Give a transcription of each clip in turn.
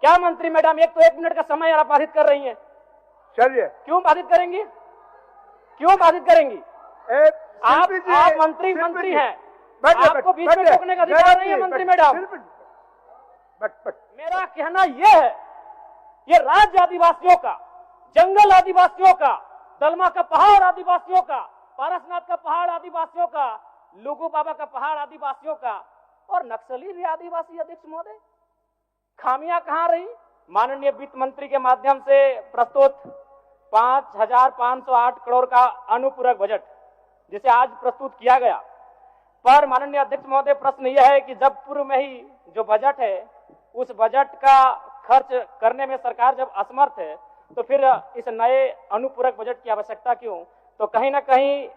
क्या मंत्री मैडम, एक तो 1 मिनट का समय आप बाधित कर रही हैं। चलिए, क्यों बाधित करेंगी, क्यों बाधित करेंगी? आप मंत्री हैं, आपको बीच में टोकने का अधिकार नहीं है मंत्री मैडम। मेरा कहना यह है, ये राज्य आदिवासियों का, जंगल आदिवासियों का, दलमा का पहाड़ आदिवासियों का, पारसनाथ का पहाड़ आदिवासियों का, लुगू बाबा का पहाड़ आदिवासियों का और नक्सली भी आदिवासी। अध्यक्ष महोदय, खामियां कहां रही? माननीय वित्त मंत्री के माध्यम से प्रस्तुत 5,508 करोड़ का अनुपूरक बजट जिसे आज प्रस्तुत किया गया, पर माननीय अध्यक्ष महोदय प्रश्न यह है कि जब पूर्व में ही जो बजट है उस बजट का खर्च करने में सरकार जब असमर्थ है तो फिर इस नए अनुपूरक बजट की आवश्यकता क्यों? तो कहीं ना कहीं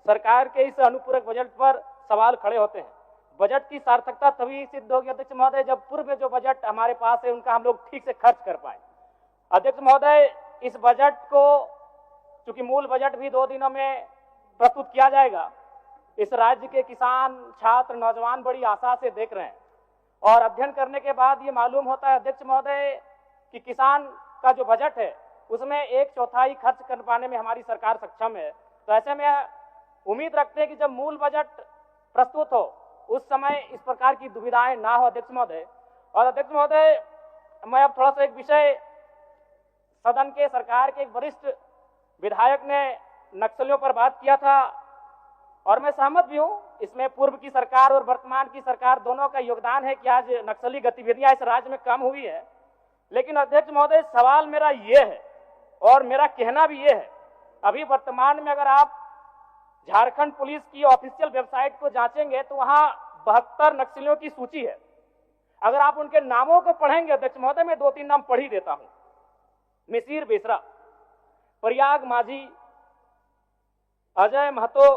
सरकार के इस अनुपूरक बजट पर सवाल खड़े होते हैं। बजट की सार्थकता तभी सिद्ध होगी अध्यक्ष महोदय जब पूर्व में जो बजट हमारे पास है उनका हम लोग ठीक से खर्च कर पाए। अध्यक्ष महोदय, इस बजट को चूंकि मूल बजट भी 2 दिनों में प्रस्तुत किया जाएगा, इस राज्य के किसान, छात्र, नौजवान बड़ी आशा से देख रहे हैं और अध्ययन करने के बाद ये मालूम होता है अध्यक्ष महोदय कि किसान का जो बजट है उसमें 1/4 खर्च कर पाने में हमारी सरकार सक्षम है। तो ऐसे में उम्मीद रखते हैं कि जब मूल बजट प्रस्तुत हो उस समय इस प्रकार की दुविधाएं ना हो अध्यक्ष महोदय। और अध्यक्ष महोदय, मैं अब थोड़ा सा एक विषय, सदन के सरकार के एक वरिष्ठ विधायक ने नक्सलियों पर बात किया था और मैं सहमत भी हूं, इसमें पूर्व की सरकार और वर्तमान की सरकार दोनों का योगदान है कि आज नक्सली गतिविधियां इस राज्य में कम हुई है। लेकिन अध्यक्ष महोदय, सवाल मेरा ये है और मेरा कहना भी ये है, अभी वर्तमान में अगर आप झारखंड पुलिस की ऑफिशियल वेबसाइट को जांचेंगे तो वहां 72 नक्सलियों की सूची है। अगर आप उनके नामों को पढ़ेंगे अध्यक्ष महोदय, मैं 2-3 नाम पढ़ ही देता हूं। मिसिर बेसरा, प्रयाग माझी, अजय महतो,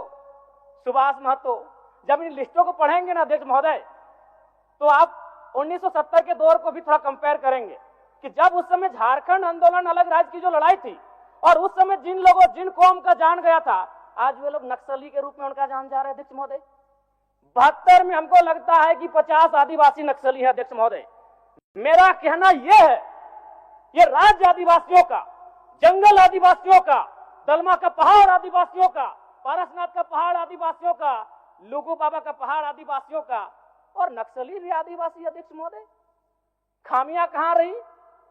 सुभाष महतो। जब इन लिस्टों को पढ़ेंगे ना अध्यक्ष महोदय तो आप 1970 के दौर को भी थोड़ा कंपेयर करेंगे कि जब उस समय झारखंड आंदोलन, अलग राज्य की जो लड़ाई थी और उस समय जिन लोगों, जिन कौम का जान गया था, आज वे लोग नक्सली के रूप में उनका जान जा रहे हैं अध्यक्ष महोदय। 72 में हमको लगता है कि 50 आदिवासी नक्सली है अध्यक्ष महोदय। मेरा कहना यह है, ये राज्य आदिवासियों का, जंगल आदिवासियों का, दलमा का पहाड़ आदिवासियों का, पारसनाथ का पहाड़ आदिवासियों का, लुगू बाबा का पहाड़ आदिवासियों का और नक्सली भी आदिवासी अध्यक्ष महोदय। खामियां कहां रही?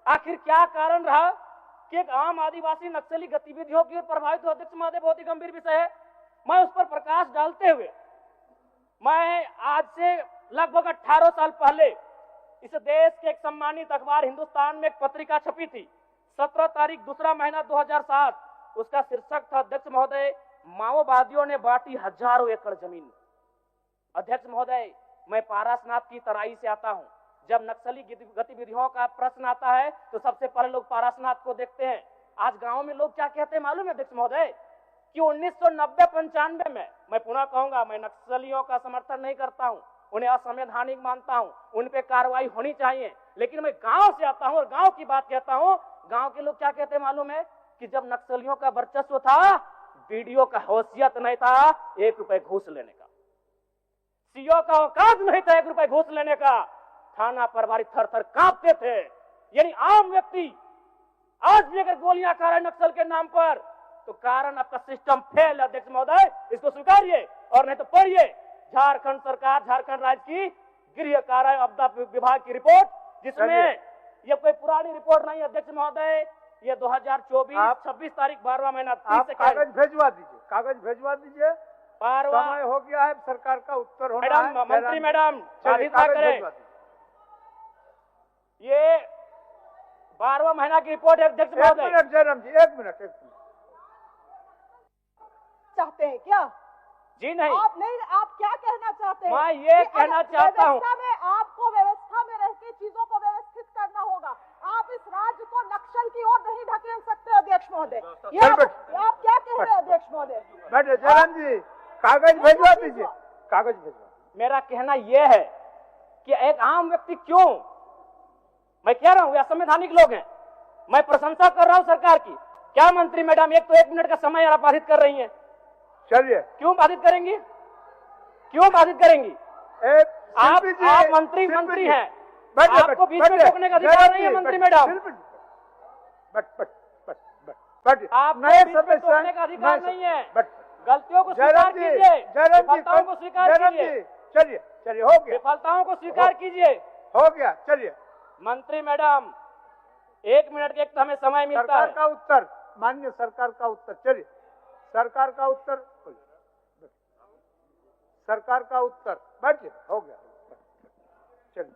आखिर क्या कारण रहा कि एक आम आदिवासी नक्सली गतिविधियों की ओर प्रभावित हो? अध्यक्ष महोदय, बहुत ही गंभीर विषय है। मैं उस पर प्रकाश डालते हुए, मैं आज से लगभग 18 साल पहले इस देश के एक सम्मानित अखबार हिंदुस्तान में एक पत्रिका छपी थी, 17 तारीख 2रा महीना 2007। उसका शीर्षक था अध्यक्ष महोदय, माओवादियों ने बांटी हजारों एकड़ जमीन। अध्यक्ष महोदय, मैं पारसनाथ की तराई से आता हूं। जब नक्सली गतिविधियों का प्रश्न आता है तो सबसे पहले लोग पारसनाथ को देखते हैं। आज गांव में लोग क्या कहते हैं मालूम है अध्यक्ष महोदय कि 1990-95 में, मैं पुनः कहूंगा, मैं नक्सलियों का समर्थन नहीं करता हूं, उन्हें असंवैधानिक मानता हूं, उन पे कार्रवाई होनी चाहिए, लेकिन मैं गांव से आता हूं और गांव की बात कहता हूं। गांव के लोग क्या कहते हैं मालूम है कि जब नक्सलियों का वर्चस्व था, बीडीओ का हैसियत नहीं था 1 रुपए घूस लेने का, सीओ का औकात नहीं था 1 रुपए घूस लेने का, थाना प्रभारी थर-थर कांपते थे। यानी आम व्यक्ति आज भी अगर गोलियां खा रहा है नक्सल के नाम पर तो कारण आपका सिस्टम फेल है अध्यक्ष महोदय, इसको स्वीकारिए और नहीं तो पढ़िए झारखंड सरकार, झारखंड राज्य की गृह कार्य आपदा विभाग की रिपोर्ट, जिसमें यह कोई पुरानी रिपोर्ट नहीं अध्यक्ष महोदय, ये 2024 26 तारीख 12वां महीना 30 से कागज भिजवा दीजिए, कागज भिजवा दीजिए। समय हो गया है, सरकार का उत्तर होना है। मैडम, मंत्री मैडम बाधित ना करें, ये 12वां महीना की रिपोर्ट है अध्यक्ष महोदय। एक मिनट जयराम जी, एक मिनट चाहते हैं क्या? जी नहीं, आप नहीं, आप क्या कहना चाहते हैं? मैं ये कहना चाहता हूँ, आपको व्यवस्था में रह के चीजों को व्यवस्थित करना होगा। आप इस राज्य को नक्सल की ओर नहीं ढकेल सकते अध्यक्ष महोदय। आप क्या कह रहे हैं अध्यक्ष महोदय? बैठे जयराम जी, कागज भिजवा दीजिए, कागज भिजवा। मेरा कहना यह है कि एक आम व्यक्ति क्यों, मैं कह रहा हूं असंवैधानिक लोग हैं, मैं प्रशंसा कर रहा हूं सरकार की। क्या मंत्री मैडम, एक तो 1 मिनट का समय आप बाधित कर रही हैं। चलिए, क्यों बाधित करेंगी, क्यों बाधित करेंगी? आप मंत्री हैं, बैठिए, आपको बीच में बैठिए, टोकने का अधिकार नहीं है मंत्री मैडम। बैठिए, आपको नए बीच में सदस्य टोकने का अधिकार नहीं है। गलतियों को जयराम स्वीकार जी, कीजिए, जयराम जी, विफलताओं को स्वीकार जयराम कीजिए, जी, चलिए चलिए, हो गया, विफलताओं को स्वीकार कीजिए। हो गया, चलिए। मंत्री मैडम 1 मिनट के एक तो हमें समय मिलता सरकार है। का उत्तर, माननीय सरकार का उत्तर, चलिए सरकार का उत्तर, सरकार का उत्तर, बैठिए, हो गया, चलिए।